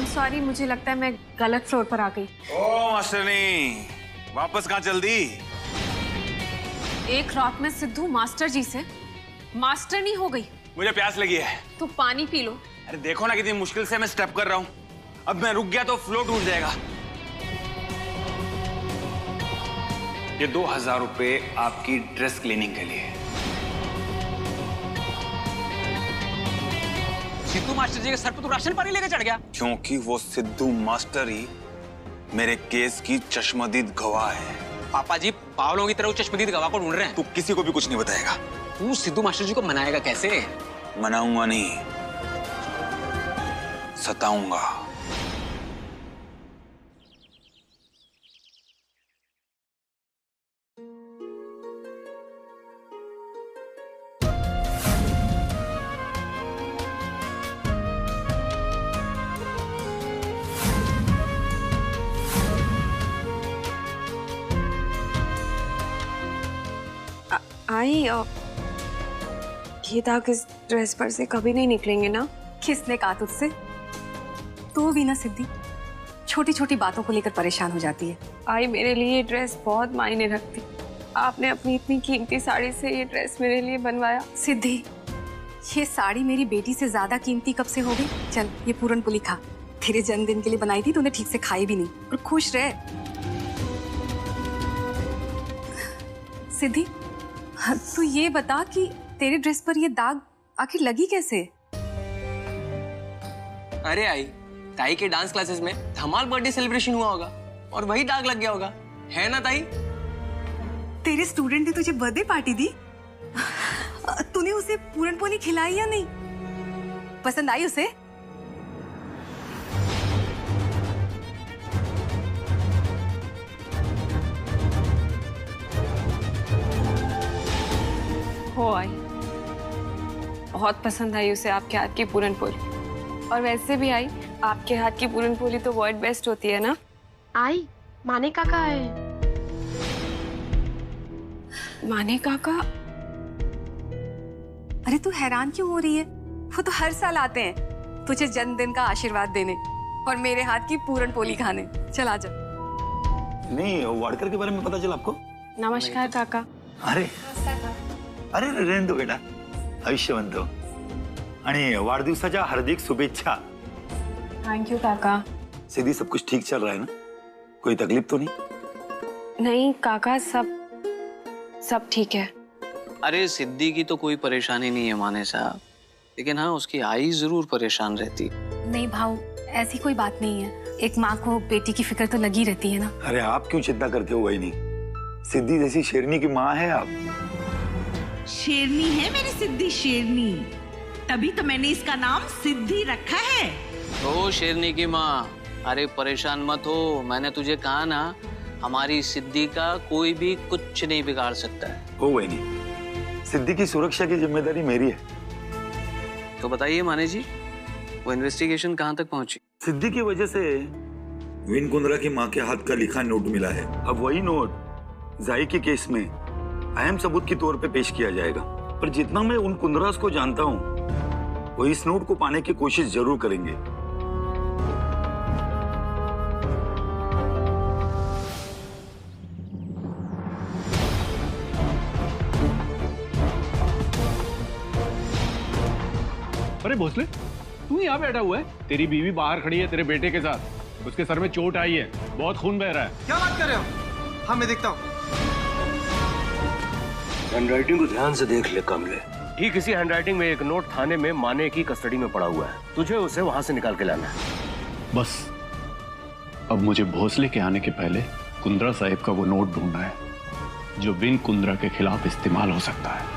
Sorry, मुझे लगता है मैं गलत फ्लोर पर आ गई। ओ मास्टरनी, वापस कहाँ चल दी? एक रात में सिद्धू मास्टर जी से मास्टरनी हो गई। मुझे प्यास लगी है। तो पानी पी लो। अरे देखो ना कितनी मुश्किल से मैं स्टेप कर रहा हूँ। अब मैं रुक गया तो फ्लो टूट जाएगा। ये 2000 रुपए आपकी ड्रेस क्लीनिंग के लिए। सिद्धू मास्टर जी के सर पे तो राशन पानी लेके चढ़ गया। क्योंकि वो सिद्धू मास्टर ही मेरे केस की चश्मदीद गवाह है। पापा जी पागलों की तरह चश्मदीद गवाह को ढूंढ रहे हैं। तू किसी को भी कुछ नहीं बताएगा। तू सिद्धू मास्टर जी को मनाएगा कैसे? मनाऊंगा नहीं, सताऊंगा। आई ये दाग इस ड्रेस पर से कभी नहीं निकलेंगे ना? किसने कहा तुझसे? तू भी ना सिद्धि छोटी छोटी बातों को लेकर परेशान हो जाती है। आई मेरे लिए ये ड्रेस बहुत मायने रखती। आपने अपनी इतनी कीमती साड़ी से ये ड्रेस मेरे लिए बनवाया। सिद्धि ये साड़ी मेरी बेटी से ज्यादा कीमती कब से हो गई? चल ये पूरन पुली खा। तेरे जन्मदिन के लिए बनाई थी, तूने ठीक से खाई भी नहीं। और खुश रह सिद्धि। तू ये बता कि तेरे ड्रेस पर ये दाग आखिर लगी कैसे? अरे आई ताई के डांस क्लासेस में धमाल बर्थडे सेलिब्रेशन हुआ होगा और वही दाग लग गया होगा, है ना ताई? तेरे स्टूडेंट ने तुझे बर्थडे पार्टी दी, तूने उसे पूरन पोली खिलाई या नहीं? पसंद आई उसे? हो आई, बहुत पसंद आई उसे आपके हाथ की पूरन पोली। और वैसे भी आई, आपके हाथ की पूरन पोली तो वर्ल्ड बेस्ट होती है ना? आई माने काका है। माने काका? अरे तू हैरान क्यों हो रही है? वो तो हर साल आते हैं तुझे जन्मदिन का आशीर्वाद देने और मेरे हाथ की पूरन पोली खाने। चल आजा। नहीं, वाडकर के बारे में पता चला आपको? नमस्कार काका। अरे अरे रहने दो बेटा, आयुष्यवंत हो आणि वाढदिवसाच्या हार्दिक शुभेच्छा। थैंक यू काका। सिद्धि सब कुछ ठीक चल रहा है ना? कोई तकलीफ तो नहीं? नहीं काका, सब ठीक है। अरे सिद्धि की तो कोई परेशानी नहीं है माने साहब, लेकिन हाँ उसकी आई जरूर परेशान रहती। नहीं भाऊ, ऐसी कोई बात नहीं है। एक माँ को बेटी की फिक्र तो लगी रहती है ना। अरे आप क्यों चिंता करते हो? वही नहीं, सिद्धि जैसी शेरनी की माँ है आप। शेरनी है मेरी सिद्धि, शेरनी। तभी तो मैंने इसका नाम सिद्धि रखा है। ओ शेरनी की माँ, अरे परेशान मत हो, मैंने तुझे कहा ना हमारी सिद्धि का कोई भी कुछ नहीं बिगाड़ सकता है। हो वही नहीं, सिद्धि की सुरक्षा की जिम्मेदारी मेरी है। तो बताइए माने जी, वो इन्वेस्टिगेशन कहाँ तक पहुंची? सिद्धि की वजह से विन कुंद्रा की माँ के हाथ का लिखा नोट मिला है। अब वही नोट जाई के केस में अहम सबूत के तौर पे पेश किया जाएगा। पर जितना मैं उन कुंद्रास को जानता हूँ, वो इस नोट को पाने की कोशिश जरूर करेंगे। अरे भोसले, तू यहाँ बैठा हुआ है? तेरी बीवी बाहर खड़ी है तेरे बेटे के साथ, उसके सर में चोट आई है, बहुत खून बह रहा है। क्या बात कर रहे हो? हाँ मैं देखता हूँ। हैंडराइटिंग को ध्यान से देख ले कमले। ठीक इसी हैंडराइटिंग में एक नोट थाने में माने की कस्टडी में पड़ा हुआ है, तुझे उसे वहां से निकाल के लाना है। बस अब मुझे भोसले के आने के पहले कुंद्रा साहिब का वो नोट ढूंढना है जो विन कुंद्रा के खिलाफ इस्तेमाल हो सकता है।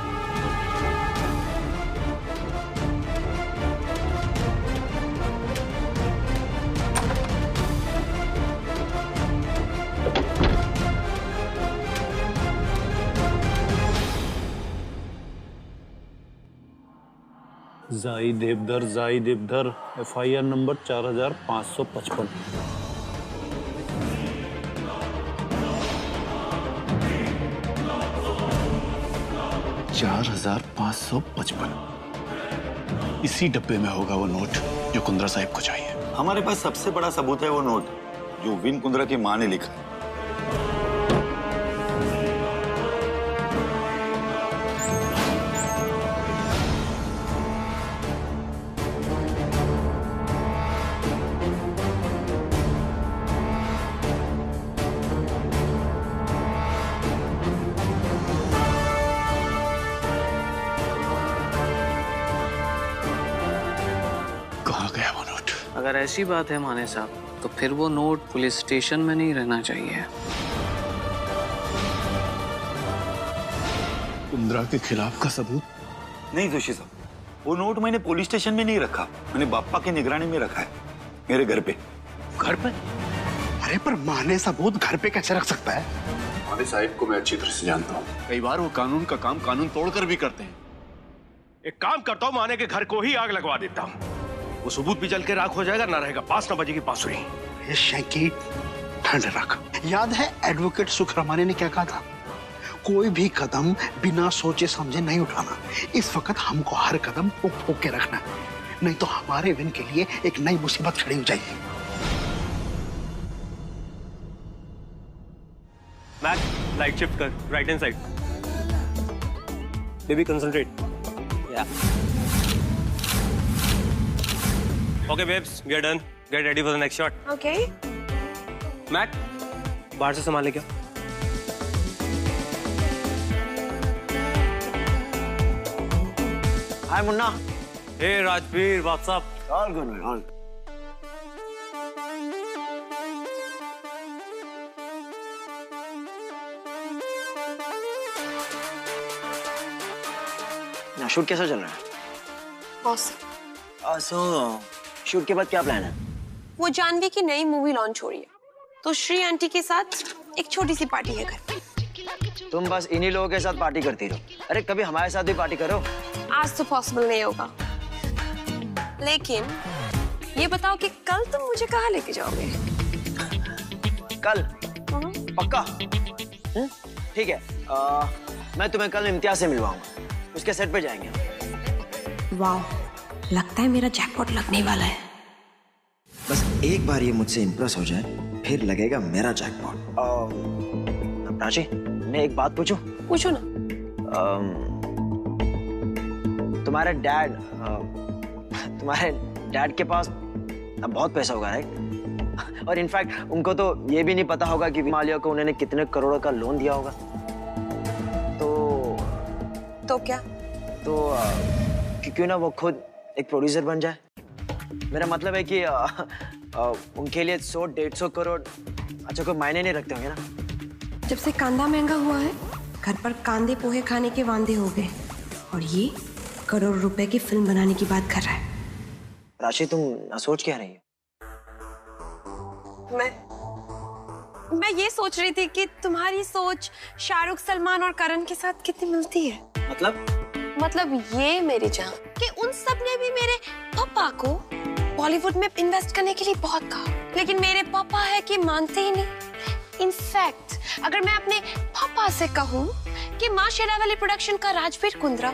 जाई देवधर FIR नंबर 4555। 4555। इसी डब्बे में होगा वो नोट जो कुंद्रा साहिब को चाहिए। हमारे पास सबसे बड़ा सबूत है वो नोट जो विन कुंद्रा की माँ ने लिखा है। अगर ऐसी बात है माने साहब, तो फिर वो नोट पुलिस स्टेशन में नहीं रहना चाहिए। कुंद्रा के खिलाफ का सबूत? नहीं जोशी साहब, वो नोट मैंने पुलिस स्टेशन में नहीं रखा, मैंने बाप्पा की निगरानी में रखा है, मेरे घर पे। घर पे? अरे पर माने सबूत घर पे कैसे रख सकता है? माने साहिब को मैं अच्छी तरह से जानता हूँ। कई बार वो कानून का काम कानून तोड़कर भी करते हैं। एक काम करता हूँ, माने के घर को ही आग लगवा देता हूँ। वो सबूत भी जल के राख हो जाएगा, ना रहेगा बांस ना बजेगी बांसुरी। ये शैकी ठंड रख। याद है एडवोकेट सुखरमाने ने क्या कहा था? कोई भी कदम बिना सोचे समझे नहीं उठाना। इस वक्त हमको हर कदम फूक फूक के रखना है, नहीं तो हमारे विन के लिए एक नई मुसीबत खड़ी हो जाएगी। मैक, लाइट शिफ्ट कर, right hand side. Baby concentrate. या Okay, babes, we are done. Get ready for the next shot. Okay. Mac, बाहर से सामान लेके आओ। Hi, Munna. Hey, Rajveer, what's up? All good, man. All good. ना शूट कैसा चल रहा है? Awesome. शूट के बाद क्या प्लान है? वो जानवी की नई मूवी लॉन्च हो रही है, तो श्री आंटी के साथ एक छोटी सी पार्टी है घर पे। तुम बस इन्हीं लोगों के साथ पार्टी करती रहो। अरे कभी हमारे साथ भी पार्टी करो। आज तो पॉसिबल नहीं होगा, लेकिन ये बताओ कि कल तुम मुझे कहाँ लेके जाओगे? कल? पक्का? ठीक है। मैं तुम्हें कल इम्तियाज से मिलवाऊंगा, उसके सेट पे जाएंगे। वाह, लगता है मेरा जैकपॉट लगने वाला है। बस एक बार ये मुझसे इम्प्रेस हो जाए, फिर लगेगा मेरा जैकपॉट। प्राची, मैं एक बात पूछूं? पूछो ना। तुम्हारे डैड के पास अब बहुत पैसा होगा, राइट? और इनफैक्ट उनको तो ये भी नहीं पता होगा कि मालिया को उन्होंने कितने करोड़ों का लोन दिया होगा। तो क्या? तो क्यों ना वो खुद एक प्रोड्यूसर बन जाए। मेरा मतलब है कि उनके लिए 100-150 करोड़ अच्छा कोई मायने नहीं रखते होंगे ना। जब से कांदा महंगा हुआ है, घर पर कांदे पोहे खाने के वांदे हो गए, और ये करोड़ रुपए की फिल्म बनाने की बात कर रहा है। राशि, तुम ना सोच क्या रही हो? मैं ये सोच रही थी कि तुम्हारी सोच शाहरुख, सलमान और करण के साथ कितनी मिलती है। मतलब ये मेरी जान कि उन सब ने भी मेरे पापा को बॉलीवुड में इन्वेस्ट करने के लिए बहुत कहा, लेकिन मेरे पापा है कि मानते ही नहीं। इनफैक्ट अगर मैं अपने पापा से कहूँ कि माँ शेरावाली प्रोडक्शन का राजवीर कुंद्रा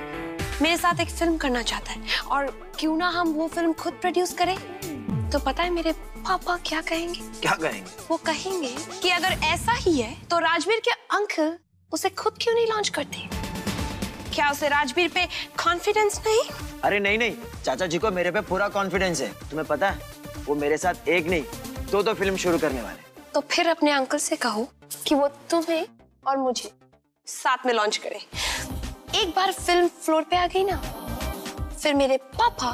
मेरे साथ एक फिल्म करना चाहता है और क्यों ना हम वो फिल्म खुद प्रोड्यूस करें, तो पता है मेरे पापा क्या कहेंगे? क्या कहेंगे? वो कहेंगे कि अगर ऐसा ही है तो राजवीर के अंकल उसे खुद क्यों नहीं लॉन्च करते? क्या उसे राजवीर पे कॉन्फिडेंस नहीं? अरे नहीं, चाचा जी को मेरे पे पूरा कॉन्फिडेंस है। तुम्हें पता है वो मेरे साथ एक नहीं दो फिल्म शुरू करने वाले। तो फिर अपने अंकल से कहो कि वो तुम्हें और मुझे साथ में लॉन्च करें। एक बार फिल्म फ्लोर पे आ गई ना, फिर मेरे पापा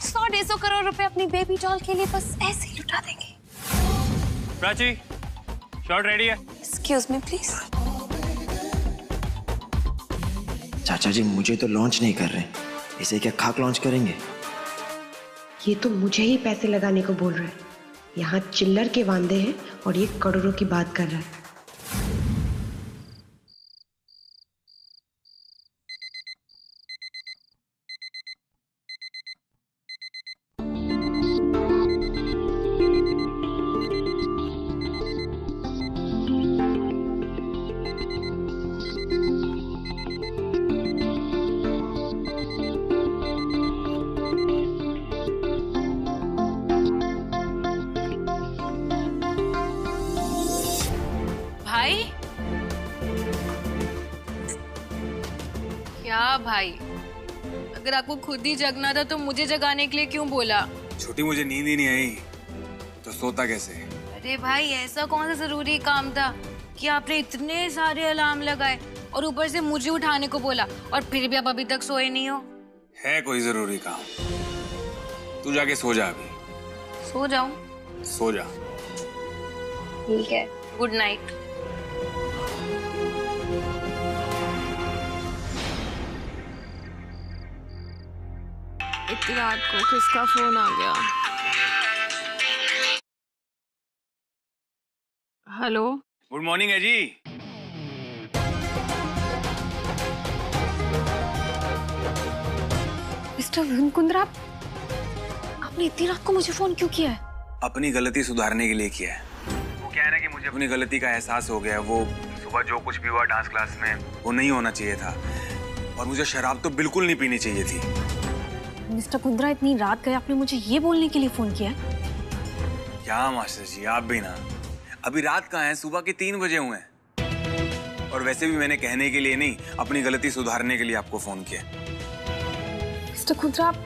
100-150 करोड़ रुपए अपनी बेबी डॉल के लिए बस ऐसे ही लुटा देंगे। प्राची, शॉट रेडी है? Excuse me please. चाचा जी मुझे तो लॉन्च नहीं कर रहे, इसे क्या खाक लॉन्च करेंगे? ये तो मुझे ही पैसे लगाने को बोल रहा है। यहाँ चिल्लर के वांदे हैं और ये करोड़ों की बात कर रहा है। भाई, अगर आपको खुद ही जगना था तो मुझे जगाने के लिए क्यों बोला? छोटी, मुझे नींद ही नहीं आई तो सोता कैसे? अरे भाई, ऐसा कौन सा जरूरी काम था कि आपने इतने सारे अलार्म लगाए और ऊपर से मुझे उठाने को बोला, और फिर भी आप अभी तक सोए नहीं हो? है कोई जरूरी काम? तू जाके सो जा अभी। सो जाऊं? सो जा। ठीक है, गुड नाइट। इतनी रात को किसका फोन आ गया? हेलो, गुड मॉर्निंग है जी। मिस्टर विन कुंद्रा, आपने इतनी रात को मुझे फोन क्यों किया है? अपनी गलती सुधारने के लिए किया है। वो क्या है ना कि मुझे अपनी गलती का एहसास हो गया। वो सुबह जो कुछ भी हुआ डांस क्लास में, वो नहीं होना चाहिए था, और मुझे शराब तो बिल्कुल नहीं पीनी चाहिए थी। मिस्टर कुंद्रा, इतनी रात गए आपने मुझे ये बोलने के लिए फोन किया? क्या मास्टर जी, आप भी ना। अभी रात कहाँ है, सुबह के 3 बजे हुए हैं। और वैसे भी मैंने कहने के लिए नहीं, अपनी गलती सुधारने के लिए आपको फोन किया। मिस्टर कुंद्रा, आप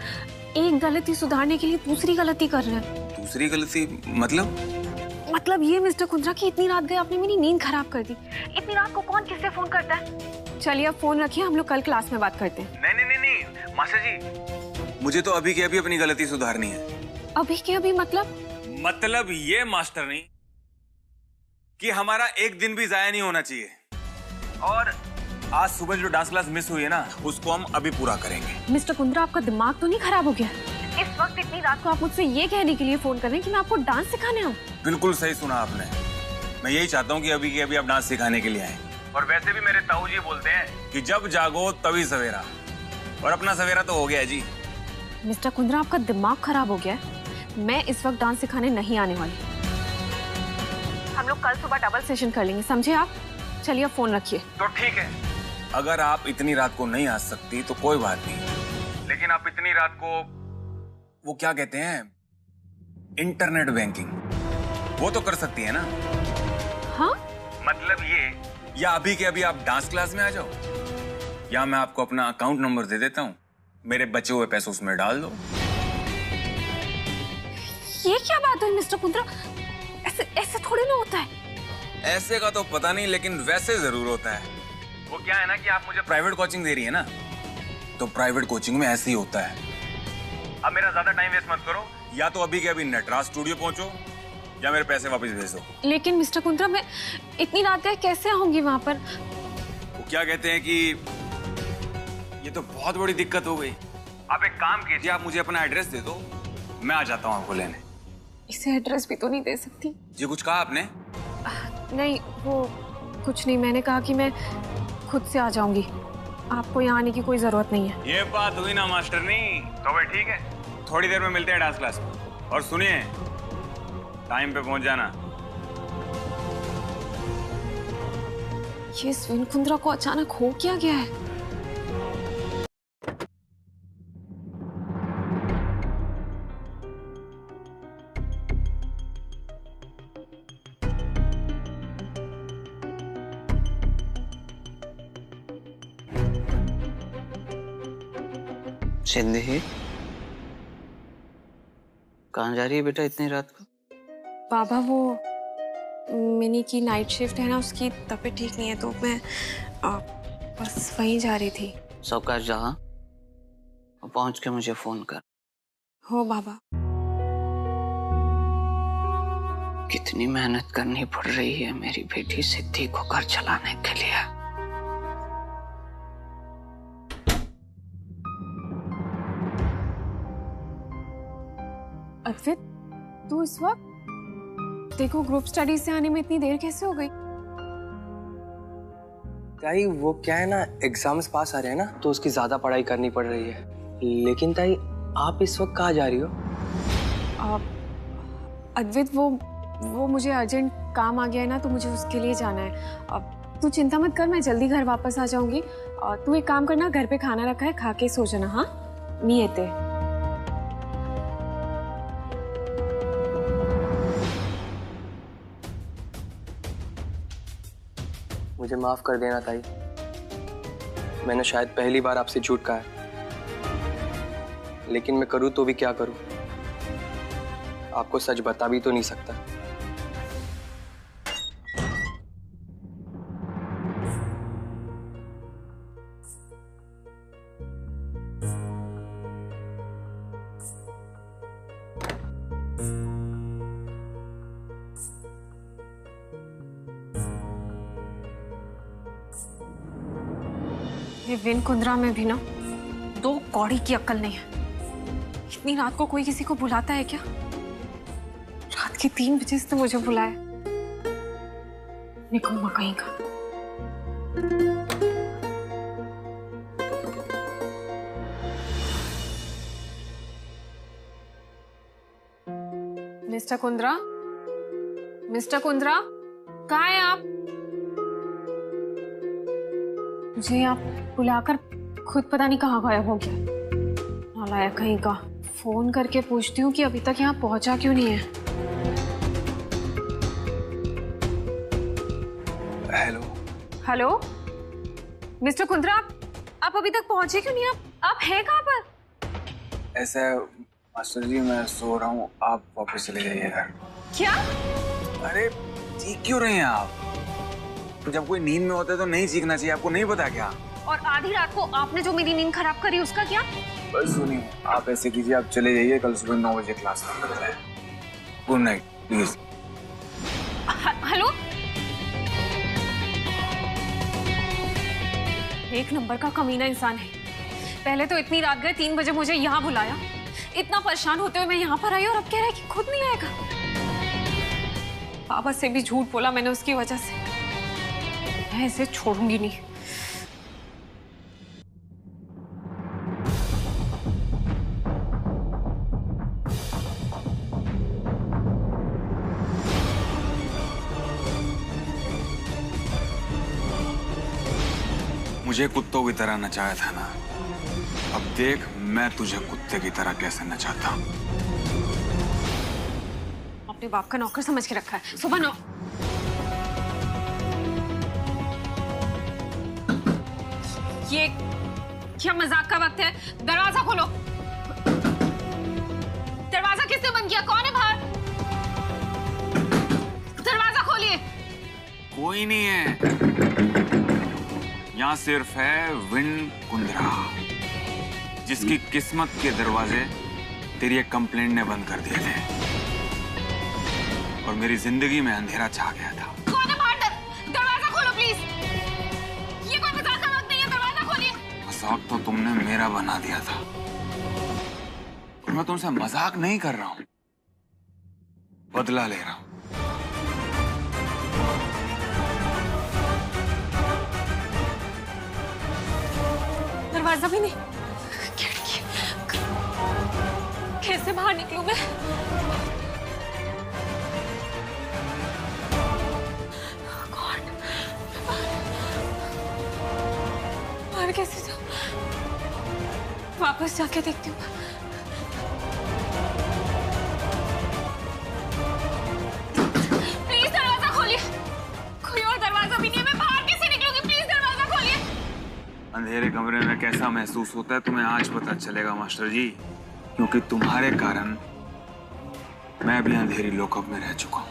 एक गलती सुधारने के लिए दूसरी गलती कर रहे हैं। दूसरी गलती मतलब ये मिस्टर कुंद्रा कि इतनी रात गए आपने मेरी नींद खराब कर दी। इतनी रात को कौन किससे फोन करता है? चलिए अब फोन रखिए, हम लोग कल क्लास में बात करते हैं। नहीं मास्टर जी, मुझे तो अभी के अभी अपनी गलती सुधारनी है। अभी के अभी मतलब ये मास्टर नहीं कि हमारा एक दिन भी जाया नहीं होना चाहिए। और आज सुबह जो डांस क्लास मिस हुई है ना, उसको हम अभी पूरा करेंगे। मिस्टर कुंद्रा, आपका दिमाग तो नहीं खराब हो गया? इस वक्त इतनी रात को आप मुझसे ये कहने के लिए फोन कर रहे हैं कि मैं आपको डांस सिखाने आऊं? बिल्कुल सही सुना आपने। मैं यही चाहता हूँ कि अभी के अभी आप डांस सिखाने के लिए आए। और वैसे भी मेरे ताऊ जी बोलते हैं कि जब जागो तभी सवेरा, और अपना सवेरा तो हो गया जी। मिस्टर कुंद्रा, आपका दिमाग खराब हो गया है। मैं इस वक्त डांस सिखाने नहीं आने वाली। हम लोग कल सुबह डबल सेशन कर लेंगे, समझे आप? चलिए अब फोन रखिए। तो ठीक है, अगर आप इतनी रात को नहीं आ सकती तो कोई बात नहीं, लेकिन आप इतनी रात को वो क्या कहते हैं, इंटरनेट बैंकिंग, वो तो कर सकती है ना? हाँ? मतलब ये, या अभी के अभी आप डांस क्लास में आ जाओ, या मैं आपको अपना अकाउंट नंबर दे देता हूँ, मेरे बचे हुए पैसे उसमें डाल दो। ये क्या बात है मिस्टर कुंद्रा? ऐसे थोड़ी ना होता है। ऐसे का तो पता नहीं, लेकिन वैसे जरूर होता है। वो क्या है ना कि आप मुझे प्राइवेट कोचिंग दे रही है ना, तो प्राइवेट कोचिंग में ऐसे ही होता है। अब मेरा ज्यादा टाइम वेस्ट मत करो, या तो अभी के अभी नटराज स्टूडियो पहुंचो, या मेरे पैसे वापस भेज दो। लेकिन मिस्टर कुंद्रा, मैं इतनी रात गए कैसे आऊंगी वहां पर? वो क्या कहते हैं कि ये तो बहुत बड़ी दिक्कत हो गई। आप एक काम कीजिए, आप मुझे अपना एड्रेस दे दो, मैं आ जाता हूँ आपको लेने। इसे एड्रेस भी तो नहीं दे सकती। जी कुछ कहा आपने? नहीं, वो कुछ नहीं, मैंने कहा कि मैं खुद से आ जाऊंगी, आपको यहाँ आने की कोई जरूरत नहीं है। ये बात हुई ना मास्टरनी। तो भाई ठीक है, थोड़ी देर में मिलते हैं डांस क्लास में। और सुनिए, टाइम पे पहुंच जाना। ये स्विन कुंद्रा को अचानक हो क्या गया है? सिद्धि, कहाँ जा रही है बेटा इतनी रात को? बाबा, वो मिनी की नाइट शिफ्ट है ना, उसकी तबीयत ठीक नहीं है, तो मैं बस वहीं जा रही थी। सावकाश जा, पहुंच के मुझे फोन कर। हो बाबा। कितनी मेहनत करनी पड़ रही है मेरी बेटी सिद्धि को घर चलाने के लिए। अद्वित, तू इस वक्त? देखो, ग्रुप स्टडी से आने में इतनी देर कैसे हो गई? ताई, वो क्या है ना, एग्जाम्स पास आ रहे हैं ना, तो उसकी ज्यादा पढ़ाई करनी पड़ रही है। लेकिन ताई, आप इस वक्त कहाँ जा रही हो? अद्वित, वो मुझे अर्जेंट काम आ गया है ना, तो मुझे उसके लिए जाना है। अब तू चिंता मत कर, मैं जल्दी घर वापस आ जाऊंगी। तू एक काम करना, घर पे खाना रखा है, खा के सो जाना। हाँ, नियते। मुझे माफ कर देना ताई। मैंने शायद पहली बार आपसे झूठ कहा है, लेकिन मैं करूं तो भी क्या करूं, आपको सच बता भी तो नहीं सकता। ये विन कुंद्रा में भी ना 2 कौड़ी की अक्ल नहीं है। इतनी रात को कोई किसी को बुलाता है क्या? रात के 3 बजे से तो मुझे बुलाया। निकम्मा कहीं का। मिस्टर कुंद्रा, मिस्टर कुंद्रा, कहाँ हैं आप? मुझे आप बुलाकर खुद पता नहीं कहाँ गायब हो गया। नालायक कहीं का। फोन करके पूछती हूँ कि अभी तक यहाँ पहुंचा क्यों नहीं है। हेलो हेलो मिस्टर कुंद्रा, आप अभी तक पहुंचे क्यों नहीं? आप हैं कहाँ पर? ऐसा है मास्टर जी, मैं सो रहा हूँ, आप वापस चले जाइए घर। क्या? अरे चीख क्यों रहे हैं आप? जब कोई नींद में होता है तो नहीं चीखना चाहिए, आपको नहीं पता क्या? और आधी रात को आपने जो मेरी नींद खराब करी उसका क्या? बस सुनिए, आप ऐसे कीजिए, आप चले जाइए, कल सुबह 9 बजे क्लास में मिलते हैं। Good night please. हेलो, एक नंबर का कमीना इंसान है। पहले तो इतनी रात गए, 3 बजे मुझे यहाँ बुलाया, इतना परेशान होते हुए मैं यहाँ पर आई और अब कह रहा है कि खुद नहीं आएगा। बाबा से भी झूठ बोला मैंने उसकी वजह से। मैं इसे छोड़ूंगी नहीं। मुझे कुत्तों की तरह नचाया था ना, अब देख मैं तुझे कुत्ते की तरह कैसे नचाता हूं। अपने बाप का नौकर समझ के रखा है। सुबह 9। ये क्या मजाक का वक्त है? दरवाजा खोलो। दरवाजा किसने बंद किया? कौन है बाहर? दरवाजा खोलिए। कोई नहीं है, यहाँ सिर्फ है विन कुंद्रा, जिसकी किस्मत के दरवाजे तेरी एक कंप्लेंट ने बंद कर दिए थे और मेरी जिंदगी में अंधेरा छा गया था। कौन है बाहर? दरवाजा खोलो प्लीज। ये कोई मजाक का वक्त नहीं है, दरवाजा खोलिए। मजाक तो तुमने मेरा बना दिया था और मैं तुमसे मजाक नहीं कर रहा हूं, बदला ले रहा हूं। दरवाजा भी नहीं, खिड़की। कैसे बाहर निकलूं मैं? गॉड, बाहर कैसे जाऊं? वापस जाके देखती हूँ। प्लीज दरवाजा खोलिए। कोई और दरवाजा भी नहीं है, मैं बाहर कैसे निकलूंगी? प्लीज दरवाजा खोलिए। अंधेरे कमरे में कैसा महसूस होता है तुम्हें आज पता चलेगा मास्टर जी, क्योंकि तुम्हारे कारण मैं भी अंधेरी लॉकअप में रह चुका हूँ।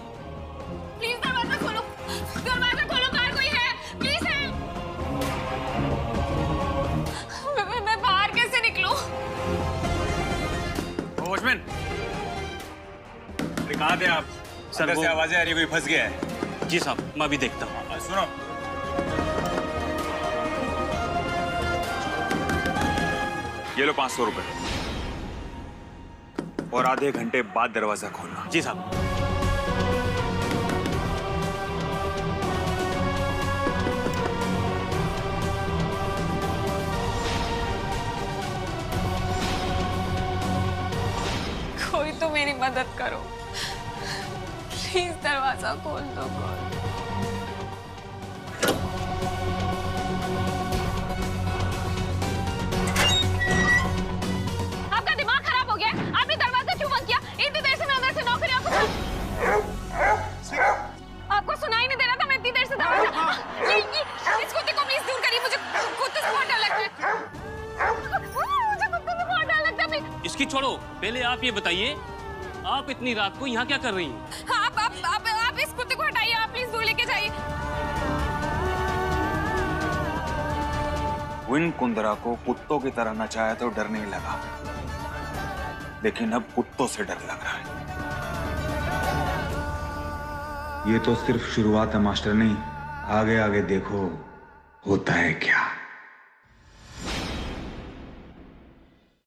प्लीज दरवाजा खोलो, दरवाजा खोलो, बाहर कोई है? प्लीज है। मैं बाहर कैसे निकलूं? वॉचमैन, कहाँ थे आप? सर, अंदर से आवाजें आ रही, कोई फंस गया है। जी साहब, मैं अभी देखता हूँ। सुनो, ये लो 500 रुपए और आधे घंटे बाद दरवाजा खोलना। जी साहब। कोई तो मेरी मदद करो, प्लीज दरवाजा खोल दो। आपका दिमाग खराब हो गया? आपने दरवाजा क्यों बंद किया? इतनी देर से मैं अंदर से नौकरी आपको सुनाई नहीं दे रहा था? मैं इतनी देर से दरवाजा। इस कुत्ते को प्लीज दूर करिए, मुझे कुत्ते से बहुत डर लग उसकी छोड़ो, पहले आप ये बताइए, आप इतनी रात को यहाँ क्या कर रही हैं? हाँ, आप इस कुत्ते को हटाइए, आप प्लीज दूर लेके जाइए। विन कुंद्रा को कुत्तों की तरह नचाया तो डर नहीं लगा, लेकिन अब कुत्तों से डर लग रहा है। ये तो सिर्फ शुरुआत है मास्टर, नहीं आगे आगे देखो होता है क्या।